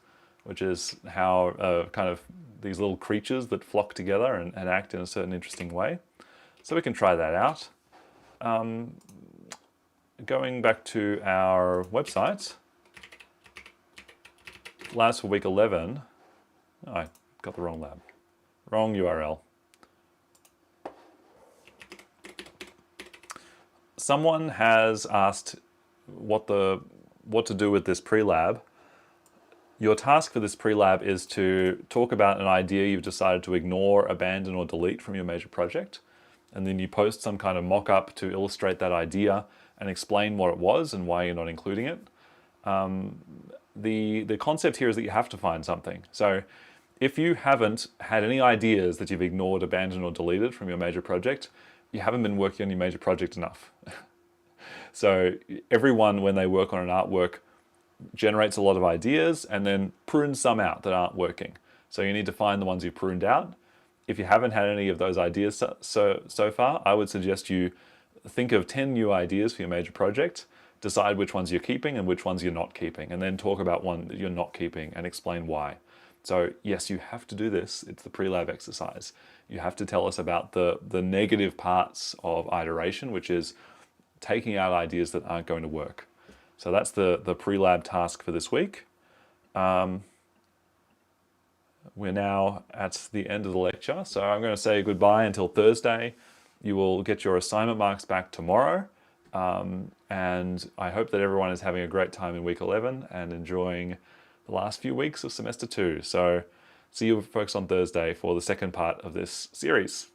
which is how kind of these little creatures that flock together and act in a certain interesting way. So we can try that out. Going back to our website, labs for week 11. Oh, I got the wrong lab. Wrong URL. Someone has asked what to do with this pre-lab. Your task for this pre-lab is to talk about an idea you've decided to ignore, abandon, or delete from your major project. And then you post some kind of mock-up to illustrate that idea and explain what it was and why you're not including it. The concept here is that you have to find something. So if you haven't had any ideas that you've ignored, abandoned, or deleted from your major project, you haven't been working on your major project enough. So everyone, when they work on an artwork, generates a lot of ideas and then prunes some out that aren't working. So you need to find the ones you've pruned out. If you haven't had any of those ideas so far, I would suggest you think of 10 new ideas for your major project, decide which ones you're keeping and which ones you're not keeping, and then talk about one that you're not keeping and explain why. So yes, you have to do this. It's the pre-lab exercise. You have to tell us about the negative parts of iteration, which is taking out ideas that aren't going to work. So that's the pre-lab task for this week. We're now at the end of the lecture, so I'm going to say goodbye until Thursday. You will get your assignment marks back tomorrow, and I hope that everyone is having a great time in week 11 and enjoying the last few weeks of semester 2. So see you folks on Thursday for the second part of this series.